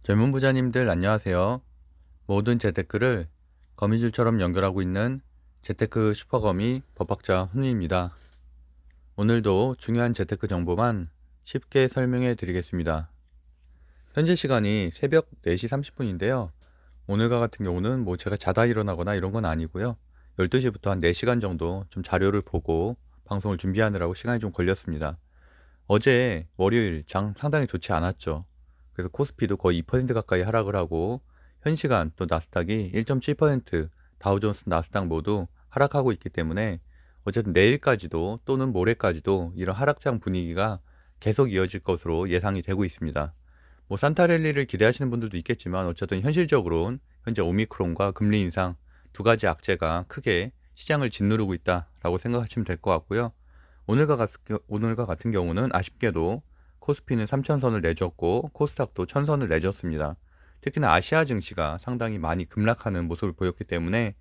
젊은 부자님들 안녕하세요. 모든 재테크를 거미줄처럼 연결하고 있는 재테크 슈퍼거미 법학자 훈이입니다. 오늘도 중요한 재테크 정보만 쉽게 설명해 드리겠습니다. 현재 시간이 새벽 4시 30분인데요. 오늘과 같은 경우는 제가 자다 일어나거나 이런 건 아니고요. 12시부터 한 4시간 정도 좀 자료를 보고 방송을 준비하느라고 시간이 좀 걸렸습니다. 어제 월요일 장 상당히 좋지 않았죠. 그래서 코스피도 거의 2% 가까이 하락을 하고 현 시간 또 나스닥이 1.7%, 다우존스 나스닥 모두 하락하고 있기 때문에 어쨌든 내일까지도 또는 모레까지도 이런 하락장 분위기가 계속 이어질 것으로 예상이 되고 있습니다. 산타랠리를 기대하시는 분들도 있겠지만 어쨌든 현실적으로는 현재 오미크론과 금리 인상 두 가지 악재가 크게 시장을 짓누르고 있다라고 생각하시면 될 것 같고요. 오늘과 같은 경우는 아쉽게도 코스피는 3천선을 내줬고 코스닥도 1,000선을 내줬습니다. 특히나 아시아 증시가 상당히 많이 급락하는 모습을 보였기 때문에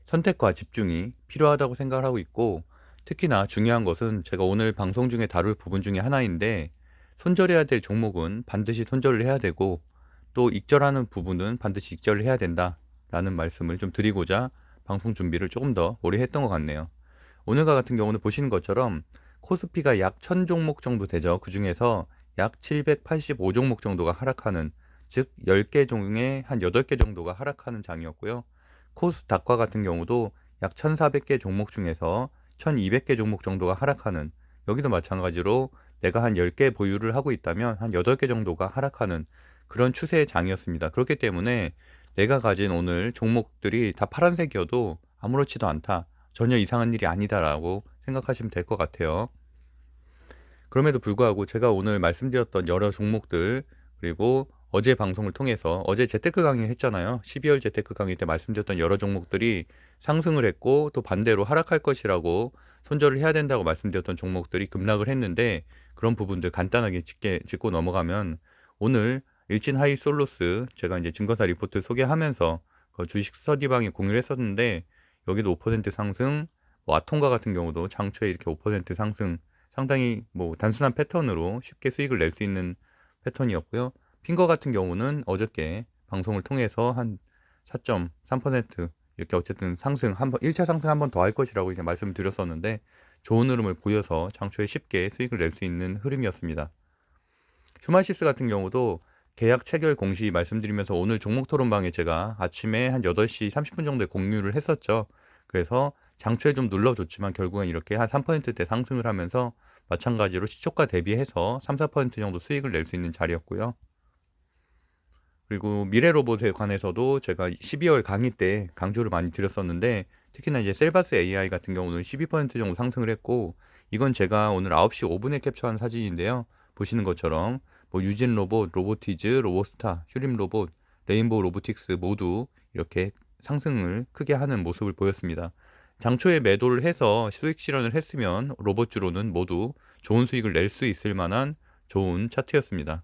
선택과 집중이 필요하다고 생각을 하고 있고, 특히나 중요한 것은 제가 오늘 방송 중에 다룰 부분 중에 하나인데, 손절해야 될 종목은 반드시 손절을 해야 되고 또 익절하는 부분은 반드시 익절을 해야 된다라는 말씀을 좀 드리고자 방송 준비를 조금 더 오래 했던 것 같네요. 오늘과 같은 경우는 보시는 것처럼 코스피가 약 1000종목 정도 되죠. 그 중에서 약 785종목 정도가 하락하는, 즉 10개 중에 한 8개 정도가 하락하는 장이었고요. 코스닥과 같은 경우도 약 1400개 종목 중에서 1200개 종목 정도가 하락하는, 여기도 마찬가지로 내가 한 10개 보유를 하고 있다면 한 8개 정도가 하락하는 그런 추세의 장이었습니다. 그렇기 때문에 내가 가진 오늘 종목들이 다 파란색이어도 아무렇지도 않다, 전혀 이상한 일이 아니다라고 생각하시면 될 것 같아요. 그럼에도 불구하고 제가 오늘 말씀드렸던 여러 종목들, 그리고 어제 방송을 통해서 어제 재테크 강의 했잖아요. 12월 재테크 강의 때 말씀드렸던 여러 종목들이 상승을 했고 또 반대로 하락할 것이라고 손절을 해야 된다고 말씀드렸던 종목들이 급락을 했는데, 그런 부분들 간단하게 짚고 넘어가면 오늘 일진 하이솔로스 제가 이제 증거사 리포트 소개하면서 그 주식 스터디방에 공유를 했었는데, 여기도 5% 상승, 아통과 같은 경우도 장초에 이렇게 5% 상승, 상당히 단순한 패턴으로 쉽게 수익을 낼 수 있는 패턴이었고요. 핑거 같은 경우는 어저께 방송을 통해서 한 4.3% 이렇게 어쨌든 상승 한번 1차 상승 한 번 더 할 것이라고 이제 말씀을 드렸었는데, 좋은 흐름을 보여서 장초에 쉽게 수익을 낼 수 있는 흐름이었습니다. 휴마시스 같은 경우도 계약 체결 공시 말씀드리면서 오늘 종목 토론방에 제가 아침에 한 8시 30분 정도에 공유를 했었죠. 그래서 장초에 좀 눌러줬지만 결국엔 이렇게 한 3%대 상승을 하면서 마찬가지로 시초가 대비해서 3, 4% 정도 수익을 낼 수 있는 자리였고요. 그리고 미래 로봇에 관해서도 제가 12월 강의 때 강조를 많이 드렸었는데, 특히나 이제 셀바스 AI 같은 경우는 12% 정도 상승을 했고, 이건 제가 오늘 9시 5분에 캡처한 사진인데요. 보시는 것처럼 유진 로봇, 로보티즈, 로보스타, 휴림 로봇, 레인보우 로보틱스 모두 이렇게 상승을 크게 하는 모습을 보였습니다. 장초에 매도를 해서 수익 실현을 했으면 로봇주로는 모두 좋은 수익을 낼 수 있을 만한 좋은 차트였습니다.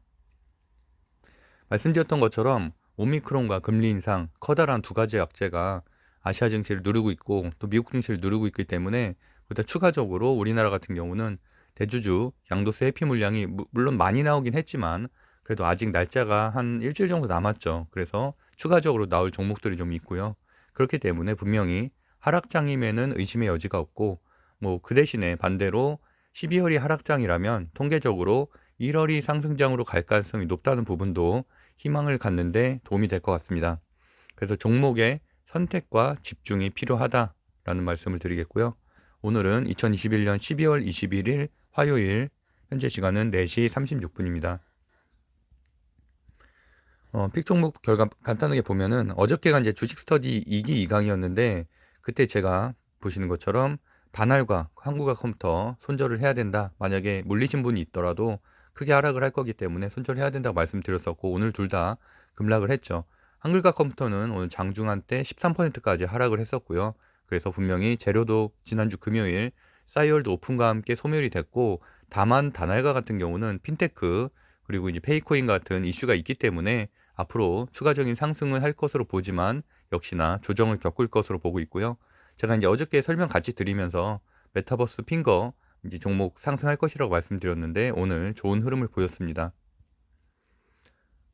말씀드렸던 것처럼 오미크론과 금리 인상, 커다란 두 가지 악재가 아시아 증시를 누르고 있고 또 미국 증시를 누르고 있기 때문에, 거기다 추가적으로 우리나라 같은 경우는 대주주 양도세 회피 물량이 물론 많이 나오긴 했지만 그래도 아직 날짜가 한 일주일 정도 남았죠. 그래서 추가적으로 나올 종목들이 좀 있고요. 그렇기 때문에 분명히 하락장임에는 의심의 여지가 없고, 그 대신에 반대로 12월이 하락장이라면 통계적으로 1월이 상승장으로 갈 가능성이 높다는 부분도 희망을 갖는데 도움이 될 것 같습니다. 그래서 종목의 선택과 집중이 필요하다라는 말씀을 드리겠고요. 오늘은 2021년 12월 21일 화요일, 현재 시간은 4시 36분입니다. 픽 종목 결과 간단하게 보면은 어저께가 이제 주식 스터디 2기 2강이었는데, 그때 제가 보시는 것처럼 다날과 한국화 컴퓨터 손절을 해야 된다, 만약에 물리신 분이 있더라도 크게 하락을 할 거기 때문에 손절해야 된다고 말씀드렸었고, 오늘 둘 다 급락을 했죠. 한글과 컴퓨터는 오늘 장중한 때 13%까지 하락을 했었고요. 그래서 분명히 재료도 지난주 금요일 싸이월드 오픈과 함께 소멸이 됐고, 다만 다날과 같은 경우는 핀테크 그리고 이제 페이코인 같은 이슈가 있기 때문에 앞으로 추가적인 상승을 할 것으로 보지만 역시나 조정을 겪을 것으로 보고 있고요. 제가 이제 어저께 설명 같이 드리면서 메타버스 핑거 이제 종목 상승할 것이라고 말씀드렸는데 오늘 좋은 흐름을 보였습니다.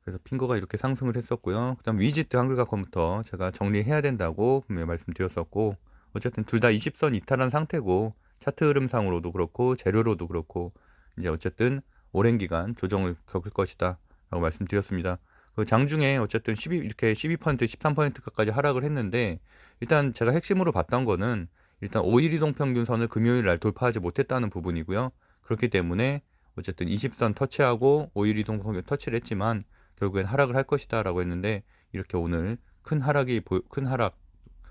그래서 핑거가 이렇게 상승을 했었고요. 그다음 위지트 한글과 컴퓨터 제가 정리해야 된다고 분명히 말씀드렸었고, 어쨌든 둘 다 20선 이탈한 상태고, 차트 흐름상으로도 그렇고 재료로도 그렇고 이제 어쨌든 오랜 기간 조정을 겪을 것이다 라고 말씀드렸습니다. 그 장중에 어쨌든 12 이렇게 12% 13%까지 하락을 했는데, 일단 제가 핵심으로 봤던 거는 일단 5일 이동 평균선을 금요일 날 돌파하지 못했다는 부분이고요. 그렇기 때문에 어쨌든 20선 터치하고 5일 이동 평균 터치를 했지만 결국엔 하락을 할 것이다 라고 했는데, 이렇게 오늘 큰 하락,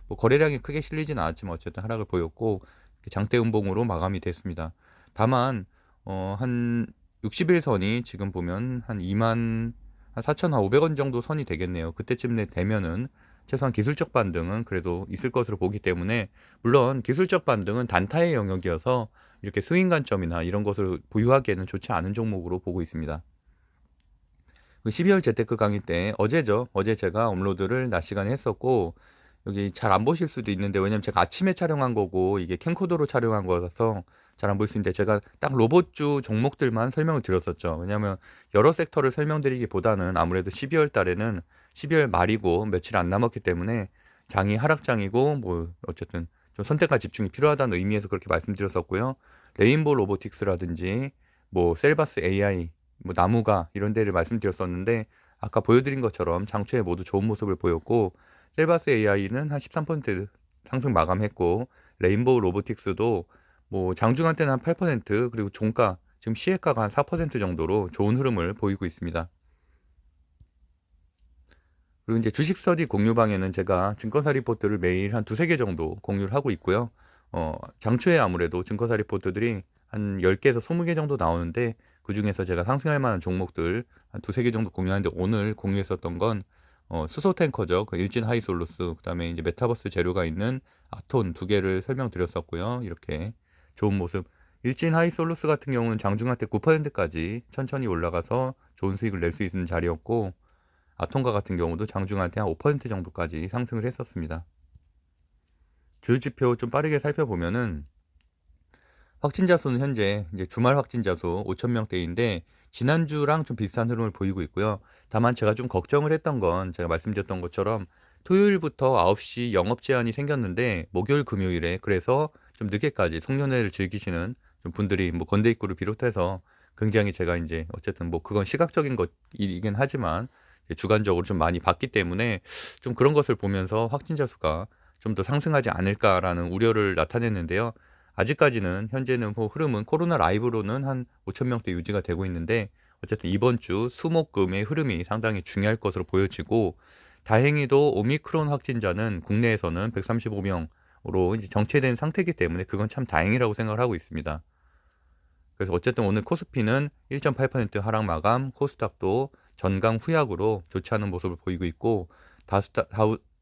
뭐 거래량이 크게 실리진 않았지만 어쨌든 하락을 보였고 장대 음봉으로 마감이 됐습니다. 다만 한 60일선이 지금 보면 한 2만 한 4,500원 정도 선이 되겠네요. 그때쯤 되면은 최소한 기술적 반등은 그래도 있을 것으로 보기 때문에, 물론 기술적 반등은 단타의 영역이어서 이렇게 스윙 관점이나 이런 것을 보유하기에는 좋지 않은 종목으로 보고 있습니다. 그 12월 재테크 강의 때 어제죠. 어제 제가 업로드를 낮 시간에 했었고, 여기 잘 안 보실 수도 있는데, 왜냐면 제가 아침에 촬영한 거고 이게 캠코더로 촬영한 거라서 잘 안 보일 수 있는데, 제가 딱 로봇주 종목들만 설명을 드렸었죠. 왜냐면 여러 섹터를 설명드리기보다는 아무래도 12월 달에는 12월 말이고 며칠 안 남았기 때문에 장이 하락장이고 뭐 어쨌든 좀 선택과 집중이 필요하다는 의미에서 그렇게 말씀드렸었고요. 레인보우 로보틱스라든지 뭐 셀바스 AI, 뭐 나무가 이런 데를 말씀드렸었는데, 아까 보여드린 것처럼 장초에 모두 좋은 모습을 보였고, 셀바스 AI는 한 13% 상승 마감했고, 레인보우 로보틱스도 뭐 장중한 때는 한 8%, 그리고 종가 지금 시혜가가 한 4% 정도로 좋은 흐름을 보이고 있습니다. 그리고 이제 주식 스터디 공유방에는 제가 증권사 리포트를 매일 한 두세 개 정도 공유를 하고 있고요. 장초에 아무래도 증권사 리포트들이 한 10개에서 20개 정도 나오는데, 그 중에서 제가 상승할 만한 종목들 한 두세 개 정도 공유하는데, 오늘 공유했었던 건 수소 탱커죠. 그 일진 하이솔루스, 그다음에 이제 메타버스 재료가 있는 아톤 두 개를 설명드렸었고요. 이렇게 좋은 모습. 일진 하이솔루스 같은 경우는 장중한 때 9%까지 천천히 올라가서 좋은 수익을 낼 수 있는 자리였고, 아톰과 같은 경우도 장중한 때 한 5% 정도까지 상승을 했었습니다. 주요지표 좀 빠르게 살펴보면은, 확진자 수는 현재 이제 주말 확진자 수 5,000명대인데 지난주랑 좀 비슷한 흐름을 보이고 있고요. 다만 제가 좀 걱정을 했던 건, 제가 말씀드렸던 것처럼 토요일부터 9시 영업 제한이 생겼는데, 목요일 금요일에 그래서 좀 늦게까지 송년회를 즐기시는 좀 분들이 뭐 건대 입구를 비롯해서 굉장히, 제가 이제 어쨌든 뭐 그건 시각적인 것이긴 하지만 주관적으로 좀 많이 봤기 때문에, 좀 그런 것을 보면서 확진자 수가 좀 더 상승하지 않을까라는 우려를 나타냈는데요. 아직까지는 현재는 뭐 흐름은 코로나 라이브로는 한 5천 명대 유지가 되고 있는데, 어쨌든 이번 주 수목금의 흐름이 상당히 중요할 것으로 보여지고, 다행히도 오미크론 확진자는 국내에서는 135명으로 이제 정체된 상태이기 때문에 그건 참 다행이라고 생각을 하고 있습니다. 그래서 어쨌든 오늘 코스피는 1.8% 하락 마감, 코스닥도 전강 후약으로 좋지 않은 모습을 보이고 있고,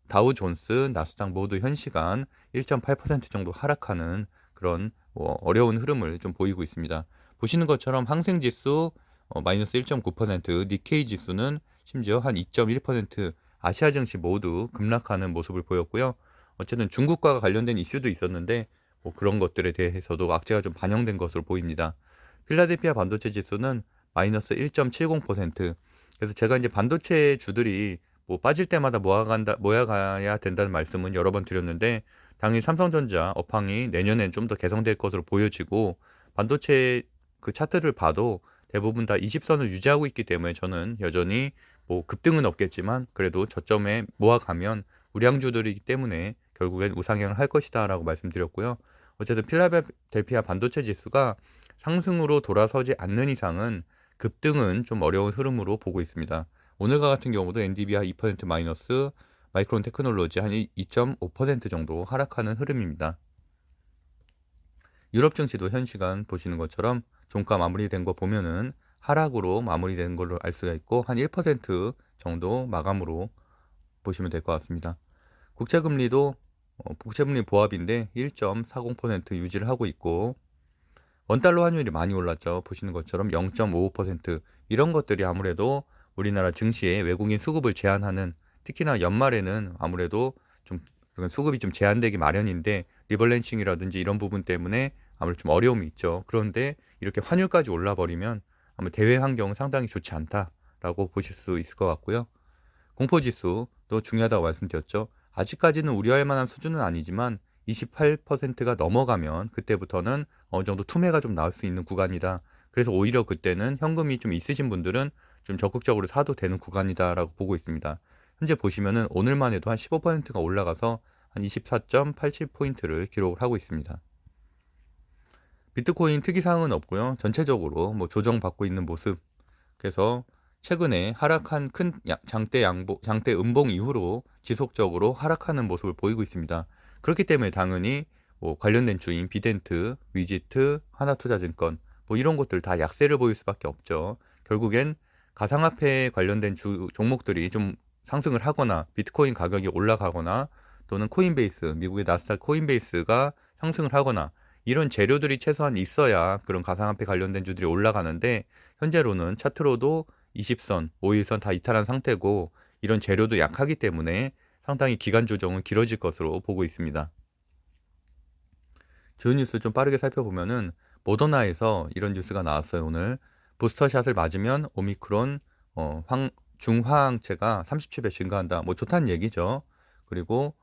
다우 존스, 나스닥 모두 현 시간 1.8% 정도 하락하는 그런 어려운 흐름을 좀 보이고 있습니다. 보시는 것처럼 항생지수 마이너스 1.9%, 니케이 지수는 심지어 한 2.1%, 아시아 증시 모두 급락하는 모습을 보였고요. 어쨌든 중국과 관련된 이슈도 있었는데 뭐 그런 것들에 대해서도 악재가 좀 반영된 것으로 보입니다. 필라델피아 반도체 지수는 마이너스 1.70%. 그래서 제가 이제 반도체 주들이 뭐 빠질 때마다 모아가야 된다는 말씀은 여러 번 드렸는데, 당연히 삼성전자 업황이 내년엔 좀 더 개선될 것으로 보여지고, 반도체 그 차트를 봐도 대부분 다 20선을 유지하고 있기 때문에 저는 여전히 뭐 급등은 없겠지만 그래도 저점에 모아가면 우량주들이기 때문에 결국엔 우상향을 할 것이다 라고 말씀드렸고요. 어쨌든 필라델피아 반도체 지수가 상승으로 돌아서지 않는 이상은 급등은 좀 어려운 흐름으로 보고 있습니다. 오늘과 같은 경우도 엔디비아 2% 마이너스, 마이크론 테크놀로지 한 2.5% 정도 하락하는 흐름입니다. 유럽 증시도 현 시간 보시는 것처럼 종가 마무리된 거 보면은 하락으로 마무리된 걸로 알 수가 있고, 한 1% 정도 마감으로 보시면 될 것 같습니다. 국채금리도 국채금리 보합인데 1.40% 유지를 하고 있고, 원달러 환율이 많이 올랐죠. 보시는 것처럼 0.55%, 이런 것들이 아무래도 우리나라 증시에 외국인 수급을 제한하는, 특히나 연말에는 아무래도 좀 수급이 좀 제한되기 마련인데, 리밸런싱이라든지 이런 부분 때문에 아무래도 좀 어려움이 있죠. 그런데 이렇게 환율까지 올라버리면 아마 대외 환경은 상당히 좋지 않다 라고 보실 수 있을 것 같고요. 공포지수도 중요하다고 말씀드렸죠. 아직까지는 우려할 만한 수준은 아니지만 28%가 넘어가면 그때부터는 어느 정도 투매가 좀 나올 수 있는 구간이다. 그래서 오히려 그때는 현금이 좀 있으신 분들은 좀 적극적으로 사도 되는 구간이다라고 보고 있습니다. 현재 보시면은 오늘만 해도 한 15%가 올라가서 한 24.87포인트를 기록을 하고 있습니다. 비트코인 특이사항은 없고요. 전체적으로 뭐 조정받고 있는 모습. 그래서 최근에 하락한 큰 장대 음봉 이후로 지속적으로 하락하는 모습을 보이고 있습니다. 그렇기 때문에 당연히 뭐 관련된 주인 비덴트, 위지트, 하나투자증권 뭐 이런 것들 다 약세를 보일 수밖에 없죠. 결국엔 가상화폐에 관련된 종목들이 좀 상승을 하거나 비트코인 가격이 올라가거나 또는 코인베이스, 미국의 나스닥 코인베이스가 상승을 하거나 이런 재료들이 최소한 있어야 그런 가상화폐 관련된 주들이 올라가는데 현재로는 차트로도 20선, 5일선 다 이탈한 상태고 이런 재료도 약하기 때문에 상당히 기간 조정은 길어질 것으로 보고 있습니다. 주요 뉴스 좀 빠르게 살펴보면은 모더나에서 이런 뉴스가 나왔어요. 오늘 부스터샷을 맞으면 오미크론 중화항체가 37배 증가한다. 뭐 좋다는 얘기죠. 그리고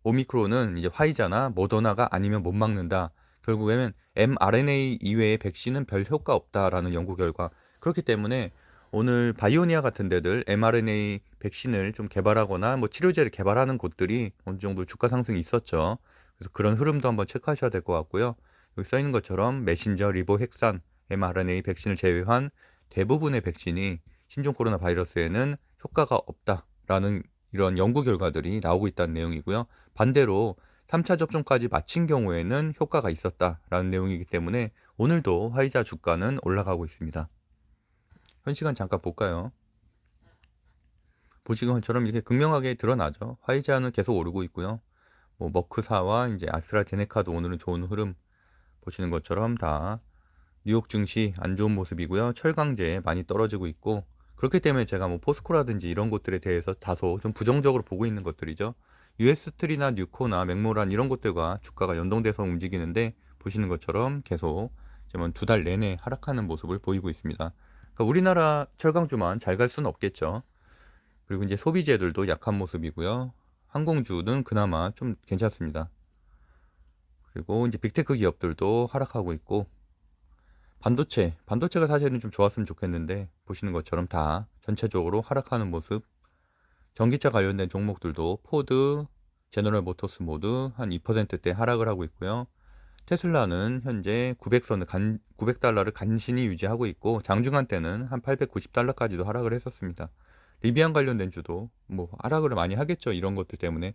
오미크론은 이제 화이자나 모더나가 아니면 못 막는다. 결국에는 mRNA 이외의 백신은 별 효과 없다라는 연구 결과. 그렇기 때문에 오늘 바이오니아 같은 데들 mRNA 백신을 좀 개발하거나 뭐 치료제를 개발하는 곳들이 어느 정도 주가 상승이 있었죠. 그래서 그런 흐름도 한번 체크하셔야 될 것 같고요. 여기 써 있는 것처럼 메신저, 리보핵산, mRNA 백신을 제외한 대부분의 백신이 신종 코로나 바이러스에는 효과가 없다라는 이런 연구 결과들이 나오고 있다는 내용이고요. 반대로 3차 접종까지 마친 경우에는 효과가 있었다라는 내용이기 때문에 오늘도 화이자 주가는 올라가고 있습니다. 현 시간 잠깐 볼까요? 보시는 것처럼 이렇게 극명하게 드러나죠. 화이자는 계속 오르고 있고요. 뭐 머크사와 이제 아스트라제네카도 오늘은 좋은 흐름 보시는 것처럼 다 뉴욕 증시 안 좋은 모습이고요. 철강제 많이 떨어지고 있고 그렇기 때문에 제가 뭐 포스코라든지 이런 것들에 대해서 다소 좀 부정적으로 보고 있는 것들이죠. US트리나 뉴코나 맥모란 이런 것들과 주가가 연동돼서 움직이는데 보시는 것처럼 계속 두 달 내내 하락하는 모습을 보이고 있습니다. 그러니까 우리나라 철강주만 잘 갈 수는 없겠죠. 그리고 이제 소비재들도 약한 모습이고요. 항공주는 그나마 좀 괜찮습니다. 그리고 이제 빅테크 기업들도 하락하고 있고 반도체가 사실은 좀 좋았으면 좋겠는데 보시는 것처럼 다 전체적으로 하락하는 모습. 전기차 관련된 종목들도 포드, 제너럴 모터스 모두 한 2%대 하락을 하고 있고요. 테슬라는 현재 900달러를 간신히 유지하고 있고 장중한 때는 한 890달러까지도 하락을 했었습니다. 리비안 관련된 주도 뭐 하락을 많이 하겠죠. 이런 것들 때문에.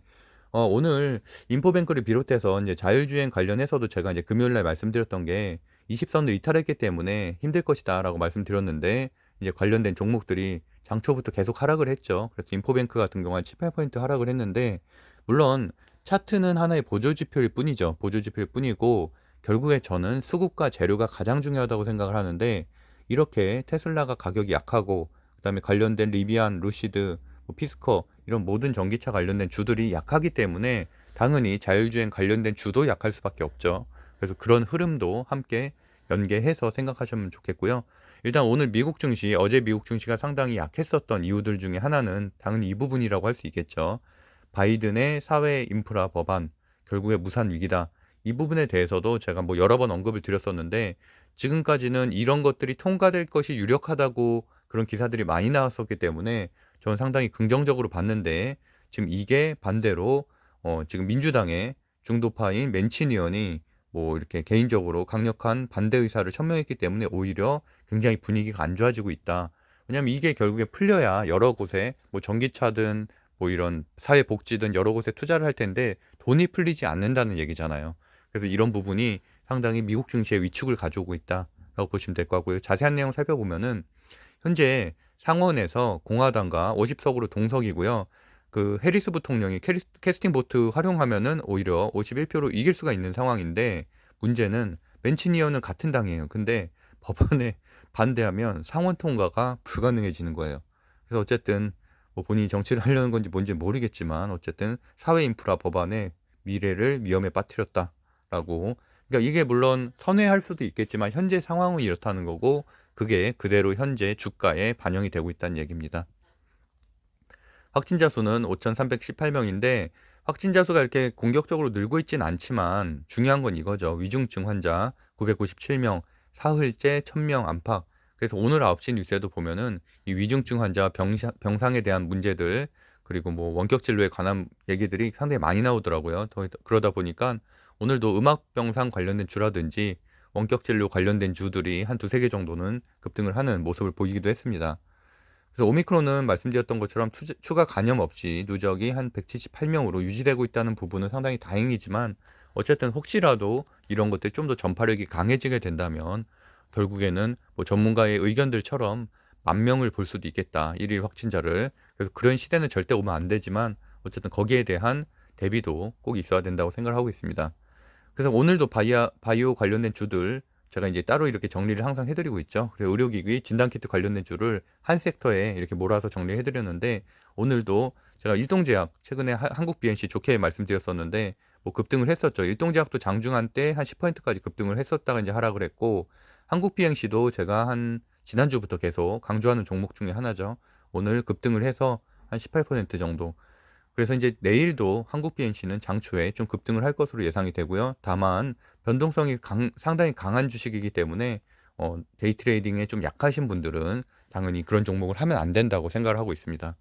오늘 인포뱅크를 비롯해서 이제 자율주행 관련해서도 제가 이제 금요일 날 말씀드렸던 게 20선을 이탈했기 때문에 힘들 것이다라고 말씀드렸는데 이제 관련된 종목들이 장초부터 계속 하락을 했죠. 그래서 인포뱅크 같은 경우는 7, 8포인트 하락을 했는데 물론 차트는 하나의 보조지표일 뿐이죠. 보조지표일 뿐이고 결국에 저는 수급과 재료가 가장 중요하다고 생각을 하는데 이렇게 테슬라가 가격이 약하고 그다음에 관련된 리비안, 루시드, 피스커 이런 모든 전기차 관련된 주들이 약하기 때문에 당연히 자율주행 관련된 주도 약할 수밖에 없죠. 그래서 그런 흐름도 함께 연계해서 생각하시면 좋겠고요. 일단 오늘 어제 미국 증시가 상당히 약했었던 이유들 중에 하나는 당연히 이 부분이라고 할 수 있겠죠. 바이든의 사회 인프라 법안, 결국에 무산 위기다. 이 부분에 대해서도 제가 뭐 여러 번 언급을 드렸었는데 지금까지는 이런 것들이 통과될 것이 유력하다고 그런 기사들이 많이 나왔었기 때문에 저는 상당히 긍정적으로 봤는데 지금 이게 반대로 지금 민주당의 중도파인 맨친 의원이 뭐 이렇게 개인적으로 강력한 반대 의사를 천명했기 때문에 오히려 굉장히 분위기가 안 좋아지고 있다. 왜냐하면 이게 결국에 풀려야 여러 곳에 뭐 전기차든 뭐 이런 사회복지든 여러 곳에 투자를 할 텐데 돈이 풀리지 않는다는 얘기잖아요. 그래서 이런 부분이 상당히 미국 증시에 위축을 가져오고 있다라고 보시면 될 것 같고요. 자세한 내용 살펴보면은 현재 상원에서 공화당과 50석으로 동석이고요. 그 해리스 부통령이 캐스팅 보트 활용하면은 오히려 51표로 이길 수가 있는 상황인데 문제는 맨치니어는 같은 당이에요. 근데 법안에 반대하면 상원 통과가 불가능해지는 거예요. 그래서 어쨌든 뭐 본인이 정치를 하려는 건지 뭔지 모르겠지만 어쨌든 사회 인프라 법안의 미래를 위험에 빠뜨렸다라고. 그러니까 이게 물론 선회할 수도 있겠지만 현재 상황은 이렇다는 거고 그게 그대로 현재 주가에 반영이 되고 있다는 얘기입니다. 확진자 수는 5,318명인데 확진자 수가 이렇게 공격적으로 늘고 있진 않지만 중요한 건 이거죠. 위중증 환자 997명, 사흘째 1,000명 안팎. 그래서 오늘 9시 뉴스에도 보면은 이 위중증 환자 병상에 대한 문제들 그리고 뭐 원격 진료에 관한 얘기들이 상당히 많이 나오더라고요. 그러다 보니까 오늘도 음악 병상 관련된 주라든지 원격 진료 관련된 주들이 한 두세 개 정도는 급등을 하는 모습을 보이기도 했습니다. 그래서 오미크론은 말씀드렸던 것처럼 추가 감염 없이 누적이 한 178명으로 유지되고 있다는 부분은 상당히 다행이지만 어쨌든 혹시라도 이런 것들이 좀 더 전파력이 강해지게 된다면 결국에는 뭐 전문가의 의견들처럼 10,000명을 볼 수도 있겠다. 일일 확진자를. 그래서 그런 시대는 절대 오면 안 되지만 어쨌든 거기에 대한 대비도 꼭 있어야 된다고 생각을 하고 있습니다. 그래서 오늘도 바이오 관련된 주들 제가 이제 따로 이렇게 정리를 항상 해드리고 있죠. 그래서 의료기기 진단키트 관련된 주를 한 섹터에 이렇게 몰아서 정리해드렸는데 오늘도 제가 일동제약 최근에 한국 BNC 좋게 말씀드렸었는데 뭐 급등을 했었죠. 일동제약도 장중한 때 한 10%까지 급등을 했었다가 이제 하락을 했고 한국 BNC도 제가 한 지난주부터 계속 강조하는 종목 중에 하나죠. 오늘 급등을 해서 한 18% 정도. 그래서 이제 내일도 한국 BNC는 장초에 좀 급등을 할 것으로 예상이 되고요. 다만 변동성이 상당히 강한 주식이기 때문에 데이 트레이딩에 좀 약하신 분들은 당연히 그런 종목을 하면 안 된다고 생각을 하고 있습니다.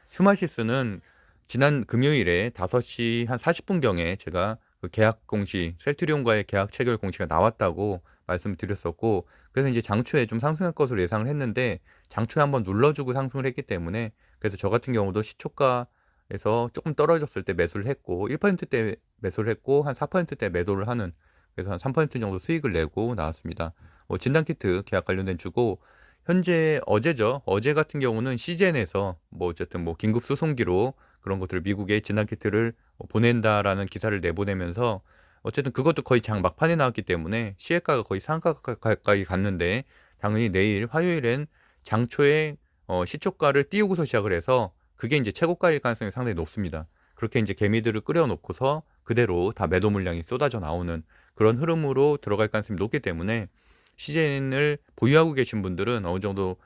슈마시스는 지난 금요일에 5시 한 40분경에 제가 그 계약 공시, 셀트리온과의 계약 체결 공시가 나왔다고 말씀드렸었고, 그래서 이제 장초에 좀 상승할 것으로 예상을 했는데, 장초에 한번 눌러주고 상승을 했기 때문에, 그래서 저 같은 경우도 시초가에서 조금 떨어졌을 때 매수를 했고, 1%대 매수를 했고, 한 4%대 매도를 하는, 그래서 한 3% 정도 수익을 내고 나왔습니다. 진단키트 계약 관련된 주고, 현재 어제죠. 어제 같은 경우는 시젠에서 뭐 어쨌든 뭐 긴급 수송기로 그런 것들을 미국에 진단키트를 보낸다라는 기사를 내보내면서 어쨌든 그것도 거의 장 막판에 나왔기 때문에 시혜가가 거의 상가 가까이 갔는데 당연히 내일 화요일엔 장초에 시초가를 띄우고서 시작을 해서 그게 이제 최고가일 가능성이 상당히 높습니다. 그렇게 이제 개미들을 끌어놓고서 그대로 다 매도 물량이 쏟아져 나오는 그런 흐름으로 들어갈 가능성이 높기 때문에 시젠을 보유하고 계신 분들은 어느 정도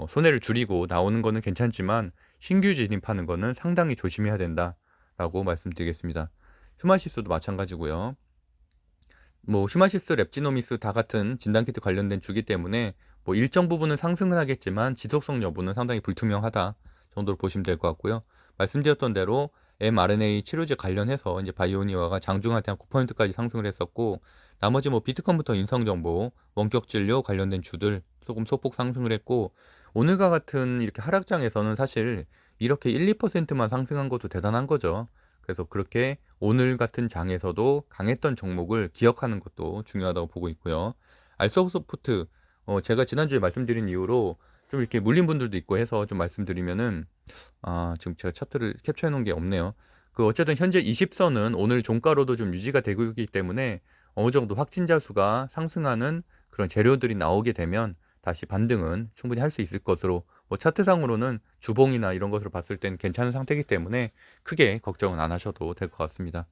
손해를 줄이고 나오는 거는 괜찮지만 신규 진입하는 거는 상당히 조심해야 된다라고 말씀드리겠습니다. 휴마시스도 마찬가지고요. 뭐 휴마시스, 랩지노미스 다 같은 진단키트 관련된 주기 때문에 뭐 일정 부분은 상승은 하겠지만 지속성 여부는 상당히 불투명하다 정도로 보시면 될 것 같고요. 말씀드렸던 대로 mRNA 치료제 관련해서 이제 바이오니아가 장중한테 한 9%까지 상승을 했었고 나머지 뭐 비트컴부터 인성정보, 원격 진료 관련된 주들 조금 소폭 상승을 했고 오늘과 같은 이렇게 하락장에서는 사실 이렇게 1, 2%만 상승한 것도 대단한 거죠. 그래서 그렇게 오늘 같은 장에서도 강했던 종목을 기억하는 것도 중요하다고 보고 있고요. 알소소프트 제가 지난주에 말씀드린 이유로 좀 이렇게 물린 분들도 있고 해서 좀 말씀드리면은 지금 제가 차트를 캡처해 놓은 게 없네요. 그 어쨌든 현재 20선은 오늘 종가로도 좀 유지가 되고 있기 때문에 어느 정도 확진자 수가 상승하는 그런 재료들이 나오게 되면 다시 반등은 충분히 할 수 있을 것으로 차트상으로는 주봉이나 이런 것으로 봤을 때는 괜찮은 상태이기 때문에 크게 걱정은 안 하셔도 될 것 같습니다.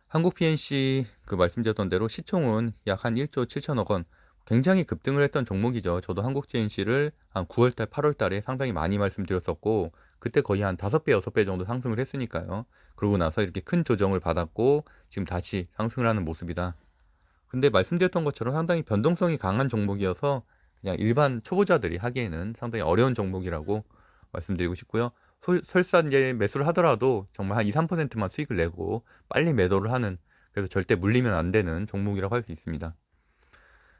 한국 PNC 그 말씀드렸던 대로 시총은 약 한 1조 7천억 원 굉장히 급등을 했던 종목이죠. 저도 한국 PNC를 한 9월달, 8월달에 상당히 많이 말씀드렸었고 그때 거의 한 5배, 6배 정도 상승을 했으니까요. 그러고 나서 이렇게 큰 조정을 받았고 지금 다시 상승을 하는 모습이다. 근데 말씀드렸던 것처럼 상당히 변동성이 강한 종목이어서 그냥 일반 초보자들이 하기에는 상당히 어려운 종목이라고 말씀드리고 싶고요. 설사 이제 매수를 하더라도 정말 한 2, 3%만 수익을 내고 빨리 매도를 하는 그래서 절대 물리면 안 되는 종목이라고 할 수 있습니다.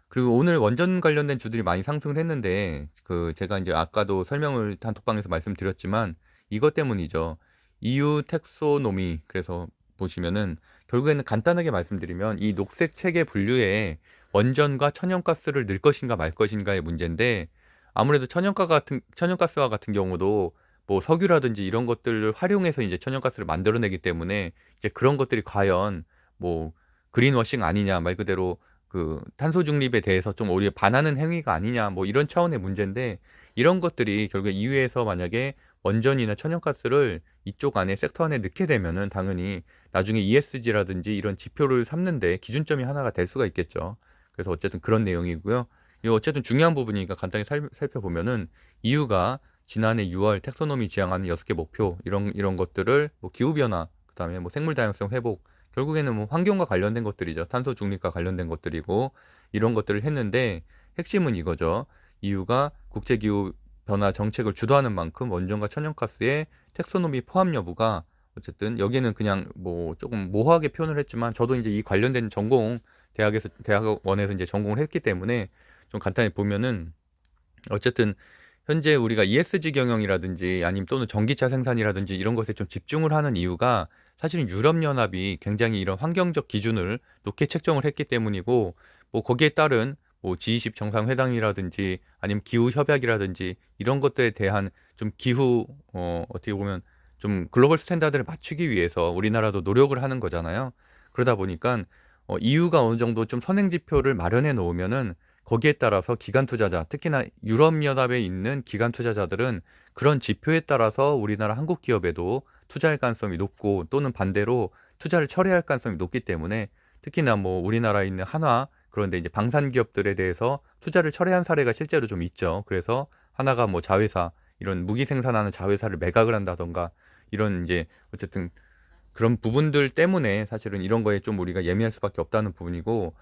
그리고 오늘 원전 관련된 주들이 많이 상승을 했는데 그 제가 이제 아까도 설명을 단톡방에서 말씀드렸지만 이것 때문이죠. EU 텍소노미 그래서 보시면은 결국에는 간단하게 말씀드리면 이 녹색 체계 분류에 원전과 천연가스를 넣을 것인가 말 것인가의 문제인데 아무래도 천연가스와 같은 경우도 뭐 석유라든지 이런 것들을 활용해서 이제 천연가스를 만들어내기 때문에 이제 그런 것들이 과연 뭐 그린워싱 아니냐 말 그대로 그 탄소 중립에 대해서 좀 오히려 반하는 행위가 아니냐 뭐 이런 차원의 문제인데 이런 것들이 결국에 EU에서 만약에 원전이나 천연가스를 이쪽 안에 섹터 안에 넣게 되면은 당연히 나중에 ESG라든지 이런 지표를 삼는데 기준점이 하나가 될 수가 있겠죠. 그래서 어쨌든 그런 내용이고요. 이 어쨌든 중요한 부분이니까 간단히 살펴보면은 이유가 지난해 6월 텍소노미 지향하는 6개 목표 이런 것들을 뭐 기후 변화, 그다음에 뭐 생물 다양성 회복, 결국에는 뭐 환경과 관련된 것들이죠. 탄소 중립과 관련된 것들이고 이런 것들을 했는데 핵심은 이거죠. 이유가 국제 기후 변화 정책을 주도하는 만큼 원전과 천연가스의 텍소노미 포함 여부가 어쨌든 여기는 그냥 뭐 조금 모호하게 표현을 했지만 저도 이제 이 관련된 전공 대학원에서 이제 전공을 했기 때문에 좀 간단히 보면은 어쨌든 현재 우리가 ESG 경영이라든지 아니면 또는 전기차 생산이라든지 이런 것에 좀 집중을 하는 이유가 사실은 유럽연합이 굉장히 이런 환경적 기준을 높게 책정을 했기 때문이고 뭐 거기에 따른 뭐 G20 정상회담이라든지 아니면 기후 협약이라든지 이런 것들에 대한 좀 기후 어떻게 보면 좀 글로벌 스탠다드를 맞추기 위해서 우리나라도 노력을 하는 거잖아요. 그러다 보니까 EU가 어느 정도 좀 선행 지표를 마련해 놓으면은 거기에 따라서 기관 투자자, 특히나 유럽연합에 있는 기관 투자자들은 그런 지표에 따라서 우리나라 한국 기업에도 투자할 가능성이 높고 또는 반대로 투자를 철회할 가능성이 높기 때문에 특히나 뭐 우리나라에 있는 한화 그런데 이제 방산 기업들에 대해서 투자를 철회한 사례가 실제로 좀 있죠. 그래서 하나가 뭐 자회사 이런 무기 생산하는 자회사를 매각을 한다던가 이런 이제 어쨌든 그런 부분들 때문에 사실은 이런 거에 좀 우리가 예민할 수밖에 없다는 부분이고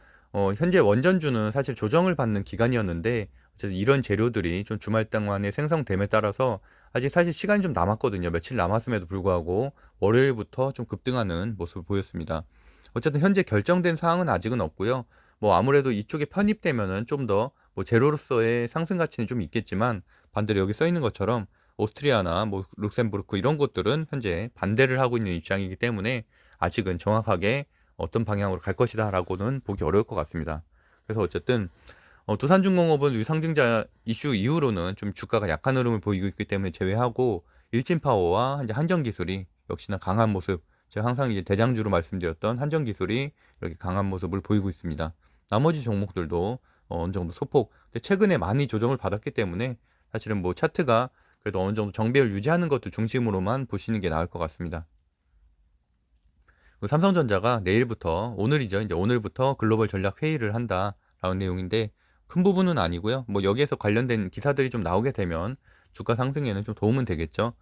현재 원전주는 사실 조정을 받는 기간이었는데 어쨌든 이런 재료들이 좀 주말 동안에 생성됨에 따라서 아직 사실 시간이 좀 남았거든요. 며칠 남았음에도 불구하고 월요일부터 좀 급등하는 모습을 보였습니다. 어쨌든 현재 결정된 사항은 아직은 없고요. 뭐 아무래도 이쪽에 편입되면은 좀 더 뭐 제로로서의 상승 가치는 좀 있겠지만 반대로 여기 써 있는 것처럼 오스트리아나 뭐 룩셈부르크 이런 곳들은 현재 반대를 하고 있는 입장이기 때문에 아직은 정확하게 어떤 방향으로 갈 것이다라고는 보기 어려울 것 같습니다. 그래서 어쨌든 두산중공업은 위상증자 이슈 이후로는 좀 주가가 약한 흐름을 보이고 있기 때문에 제외하고 일진파워와 이제 한전기술이 역시나 강한 모습, 제가 항상 이제 대장주로 말씀드렸던 한전기술이 이렇게 강한 모습을 보이고 있습니다. 나머지 종목들도 어느 정도 소폭, 근데 최근에 많이 조정을 받았기 때문에 사실은 뭐 차트가 그래도 어느 정도 정배를 유지하는 것들 중심으로만 보시는 게 나을 것 같습니다. 삼성전자가 내일부터 오늘이죠. 이제 오늘부터 글로벌 전략 회의를 한다라는 내용인데 큰 부분은 아니고요. 뭐 여기에서 관련된 기사들이 좀 나오게 되면 주가 상승에는 좀 도움은 되겠죠.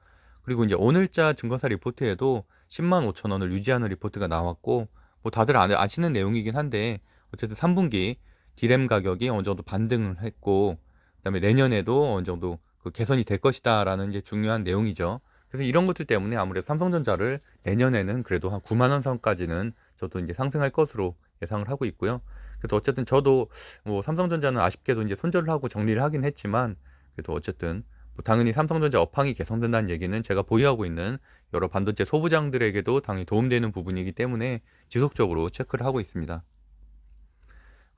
그리고 이제 오늘자 증권사 리포트에도 10만 5천 원을 유지하는 리포트가 나왔고 뭐 다들 아시는 내용이긴 한데 어쨌든 3분기 디램 가격이 어느 정도 반등을 했고 그다음에 내년에도 어느 정도 그 개선이 될 것이다라는 이제 중요한 내용이죠. 그래서 이런 것들 때문에 아무래도 삼성전자를 내년에는 그래도 한 9만 원 선까지는 저도 이제 상승할 것으로 예상을 하고 있고요. 그래도 어쨌든 저도 뭐 삼성전자는 아쉽게도 이제 손절을 하고 정리를 하긴 했지만 그래도 어쨌든 뭐 당연히 삼성전자 업황이 개선된다는 얘기는 제가 보유하고 있는 여러 반도체 소부장들에게도 당연히 도움되는 부분이기 때문에 지속적으로 체크를 하고 있습니다.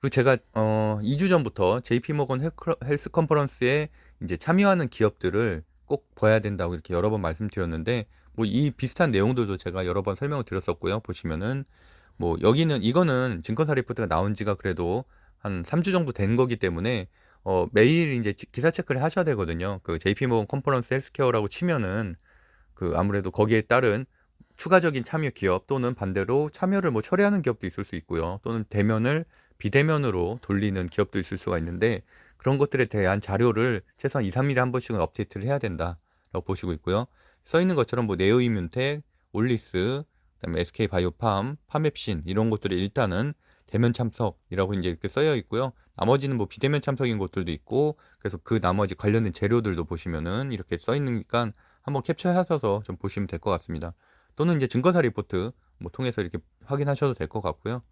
그리고 제가 2주 전부터 JP모건 헬스 컨퍼런스에 이제 참여하는 기업들을 꼭 봐야 된다고 이렇게 여러 번 말씀드렸는데 뭐 이 비슷한 내용들도 제가 여러 번 설명을 드렸었고요. 보시면은 뭐 여기는 이거는 증권사 리포트가 나온 지가 그래도 한 3주 정도 된 거기 때문에 매일 이제 기사 체크를 하셔야 되거든요. 그 JP모건 컨퍼런스 헬스케어라고 치면은 그 아무래도 거기에 따른 추가적인 참여 기업 또는 반대로 참여를 뭐 철회하는 기업도 있을 수 있고요. 또는 대면을 비대면으로 돌리는 기업도 있을 수가 있는데 그런 것들에 대한 자료를 최소한 2, 3일에 한 번씩은 업데이트를 해야 된다라고 보시고 있고요. 써 있는 것처럼 뭐 네오이뮨텍, 올리스, 그다음에 SK바이오팜, 파맵신 이런 것들이 일단은 대면 참석이라고 이제 이렇게 써여 있고요. 나머지는 뭐 비대면 참석인 것들도 있고 그래서 그 나머지 관련된 재료들도 보시면은 이렇게 써 있으니까 한번 캡처하셔서 좀 보시면 될 것 같습니다. 또는 이제 증거사 리포트 뭐 통해서 이렇게 확인하셔도 될 것 같고요.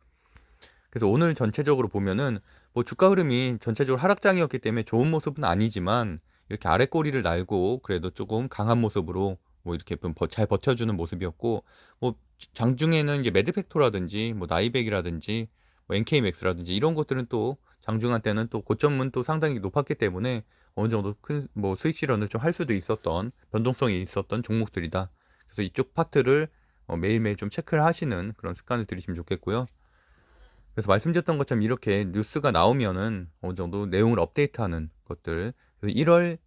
그래서 오늘 전체적으로 보면은 뭐 주가 흐름이 전체적으로 하락장이었기 때문에 좋은 모습은 아니지만 이렇게 아래 꼬리를 날고 그래도 조금 강한 모습으로 뭐 이렇게 좀 잘 버텨주는 모습이었고 뭐 장중에는 이제 매드팩토라든지 뭐 나이백이라든지 뭐 NK맥스라든지 이런 것들은 또 장중한 때는 또 고점은 또 상당히 높았기 때문에 어느 정도 큰 뭐 수익 실현을 좀 할 수도 있었던 변동성이 있었던 종목들이다. 그래서 이쪽 파트를 매일매일 좀 체크를 하시는 그런 습관을 들이시면 좋겠고요. 그래서 말씀드렸던 것처럼 이렇게 뉴스가 나오면은 어느 정도 내용을 업데이트하는 것들. 그래서 1월